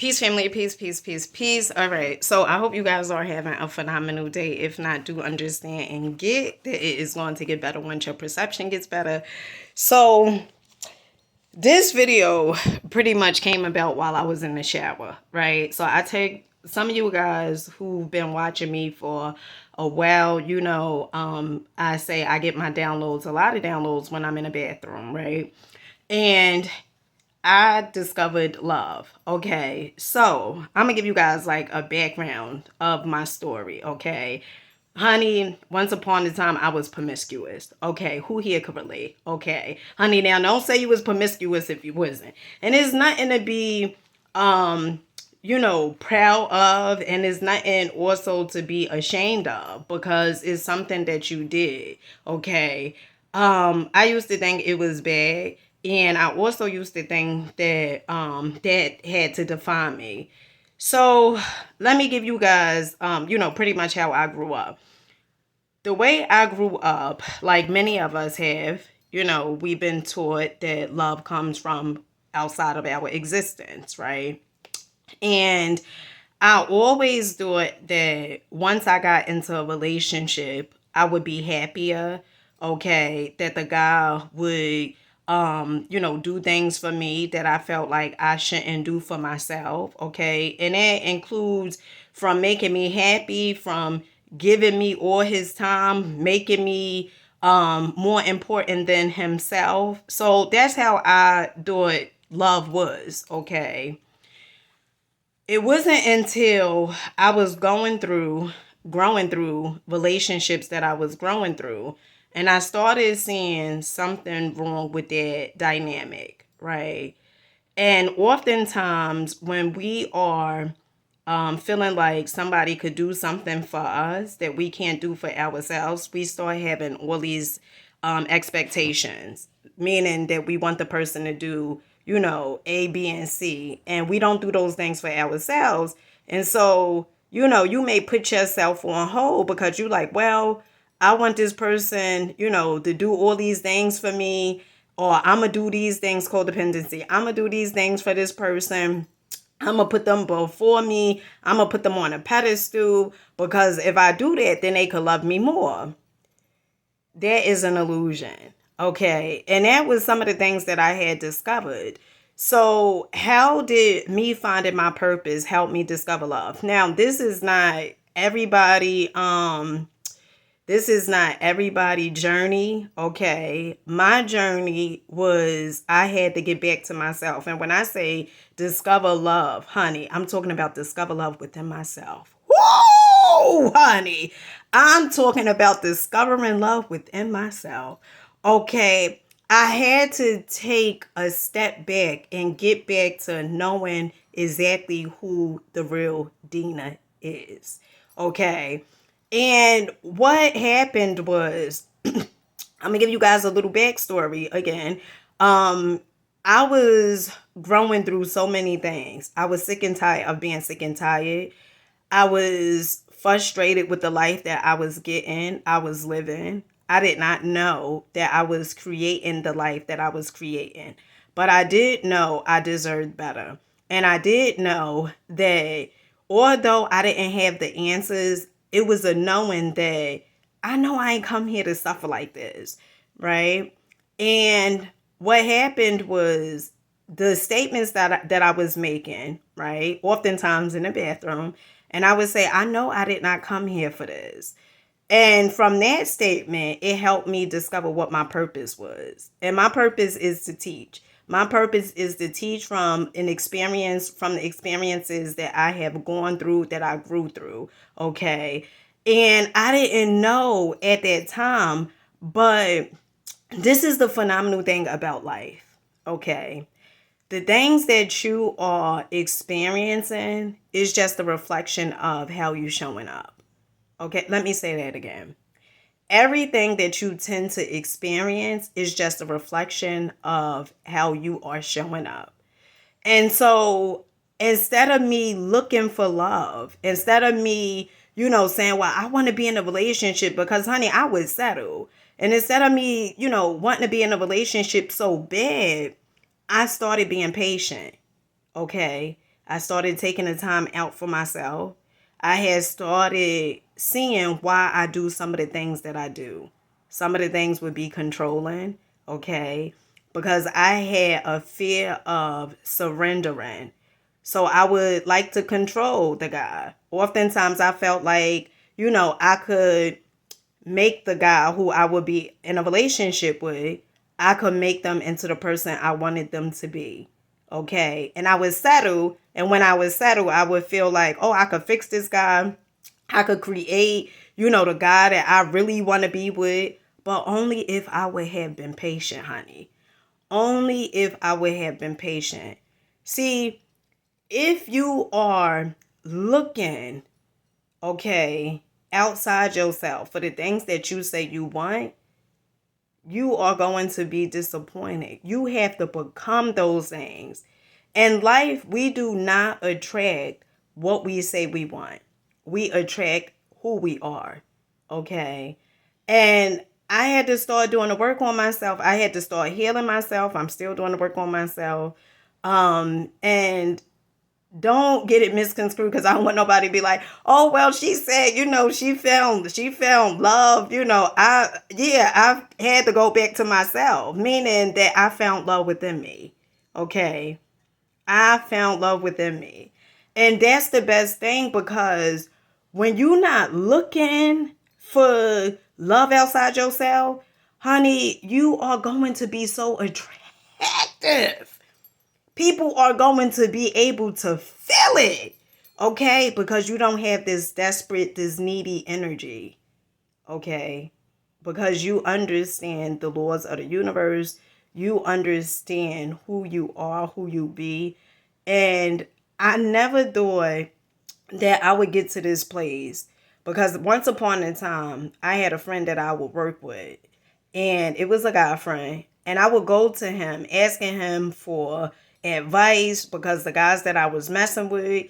Peace, family. Peace, peace, peace, peace. All right. So I hope you guys are having a phenomenal day. If not, do understand and get that it is going to get better once your perception gets better. So this video pretty much came about while I was in the shower, right? So I take some of you guys who've been watching me for a while, I say I get my downloads, a lot of downloads when I'm in a bathroom, right? And I discovered love. Okay. So I'm gonna give you guys like a background of my story. Okay. Honey, once upon a time I was promiscuous. Okay, who here could relate? Okay. Honey, now don't say you was promiscuous if you wasn't. And it's nothing to be proud of, and it's nothing also to be ashamed of because it's something that you did. Okay. I used to think it was bad, and I also used to think that that had to define me. So let me give you guys pretty much how I grew up. The way I grew up, like many of us have, we've been taught that love comes from outside of our existence, right? And I always thought that once I got into a relationship, I would be happier. Okay, that the guy would, do things for me that I felt like I shouldn't do for myself. Okay, and that includes from making me happy, from giving me all his time, making me more important than himself. So that's how I thought love was. Okay, it wasn't until I was growing through relationships that I was growing through, and I started seeing something wrong with that dynamic, right? And oftentimes, when we are feeling like somebody could do something for us that we can't do for ourselves, we start having all these expectations, meaning that we want the person to do, A, B, and C, and we don't do those things for ourselves. And so, you may put yourself on hold because you like, well, I want this person, to do all these things for me, or I'm going to do these things, codependency. I'm going to do these things for this person. I'm going to put them before me. I'm going to put them on a pedestal because if I do that, then they could love me more. That is an illusion. Okay. And that was some of the things that I had discovered. So how did me finding my purpose help me discover love? Now, this is not everybody journey. Okay. My journey was I had to get back to myself. And when I say discover love, honey, I'm talking about discover love within myself. Whoa, honey. I'm talking about discovering love within myself. Okay. I had to take a step back and get back to knowing exactly who the real Dina is. Okay. And what happened was, I'm gonna give you guys a little backstory again. I was growing through so many things. I was sick and tired of being sick and tired. I was frustrated with the life that I was getting, I was living. I did not know that I was creating the life that I was creating. But I did know I deserved better. And I did know that although I didn't have the answers, it was a knowing that I know I ain't come here to suffer like this, right? And what happened was the statements that I was making, right? Oftentimes in the bathroom, and I would say, I know I did not come here for this. And from that statement, it helped me discover what my purpose was. And my purpose is to teach. My purpose is to teach from the experiences that I have gone through, that I grew through. Okay. And I didn't know at that time, but this is the phenomenal thing about life. Okay. The things that you are experiencing is just a reflection of how you're showing up. Okay, let me say that again. Everything that you tend to experience is just a reflection of how you are showing up. And so instead of me looking for love, instead of me, saying, well, I want to be in a relationship because, honey, I would settle. And instead of me, wanting to be in a relationship so bad, I started being patient. Okay. I started taking the time out for myself. I had started seeing why I do some of the things that I do. Some of the things would be controlling, okay? Because I had a fear of surrendering. So I would like to control the guy. Oftentimes I felt like, I could make the guy who I would be in a relationship with, I could make them into the person I wanted them to be. Okay. And I would settle. And when I would settle, I would feel like, oh, I could fix this guy. I could create, the guy that I really want to be with. But only if I would have been patient, honey. Only if I would have been patient. See, if you are looking, okay, outside yourself for the things that you say you want, you are going to be disappointed. You have to become those things. In life, we do not attract what we say we want. We attract who we are. Okay. And I had to start doing the work on myself. I had to start healing myself. I'm still doing the work on myself. And don't get it misconstrued, because I don't want nobody to be like, oh, well, she said, she found love. I've had to go back to myself, meaning that I found love within me. Okay. I found love within me. And that's the best thing, because when you're not looking for love outside yourself, honey, you are going to be so attractive. People are going to be able to feel it, okay? Because you don't have this desperate, this needy energy, okay? Because you understand the laws of the universe. You understand who you are, who you be. And I never thought that I would get to this place, because once upon a time, I had a friend that I would work with. And it was a guy friend. And I would go to him asking him for advice, because the guys that I was messing with,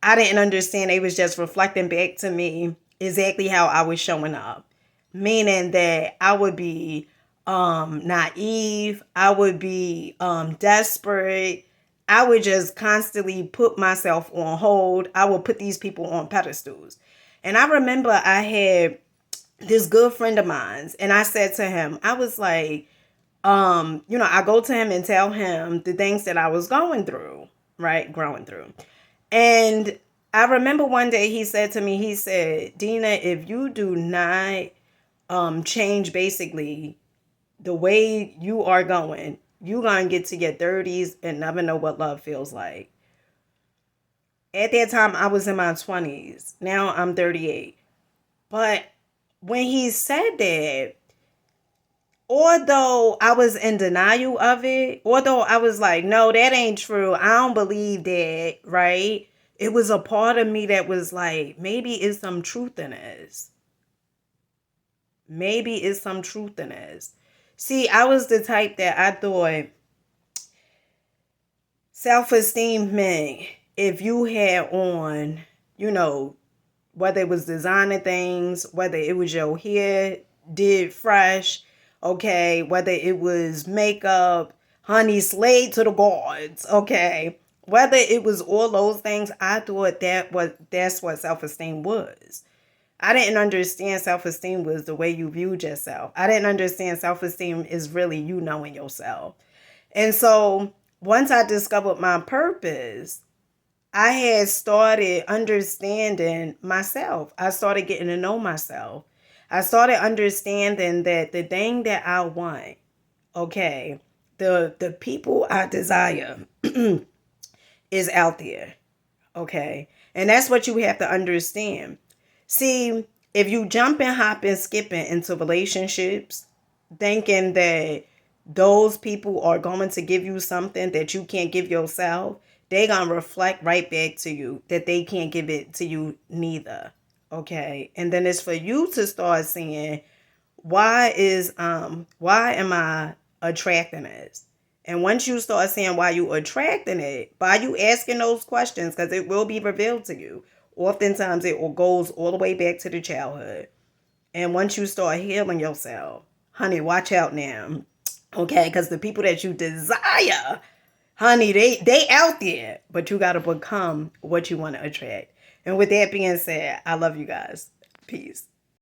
I didn't understand. They was just reflecting back to me exactly how I was showing up. Meaning that I would be naive. I would be desperate. I would just constantly put myself on hold. I would put these people on pedestals. And I remember I had this good friend of mine, and I said to him, I was like, I go to him and tell him the things that I was going through, right? Growing through. And I remember one day he said to me, he said, Dina, if you do not change basically the way you are going, you're going to get to your 30s and never know what love feels like. At that time, I was in my 20s. Now I'm 38. But when he said that, although I was in denial of it, although I was like, no, that ain't true, I don't believe that, right? It was a part of me that was like, maybe it's some truth in this. Maybe it's some truth in this. See, I was the type that I thought self-esteem meant if you had on, whether it was designer things, whether it was your hair did fresh, okay, whether it was makeup, honey, slayed to the gods, okay, whether it was all those things, I thought that's what self-esteem was. I didn't understand self-esteem was the way you viewed yourself. I didn't understand self-esteem is really you knowing yourself. And so once I discovered my purpose, I had started understanding myself. I started getting to know myself. I started understanding that the thing that I want, okay, the people I desire is out there, okay? And that's what you have to understand. See, if you jump and hop and skipping into relationships, thinking that those people are going to give you something that you can't give yourself, they're going to reflect right back to you that they can't give it to you neither. Okay. And then it's for you to start saying, why am I attracting this? And once you start saying why you attracting it, by you asking those questions, because it will be revealed to you. Oftentimes it goes all the way back to the childhood. And once you start healing yourself, honey, watch out now. Okay, because the people that you desire, Honey, they out there, but you got to become what you want to attract. And with that being said, I love you guys. Peace.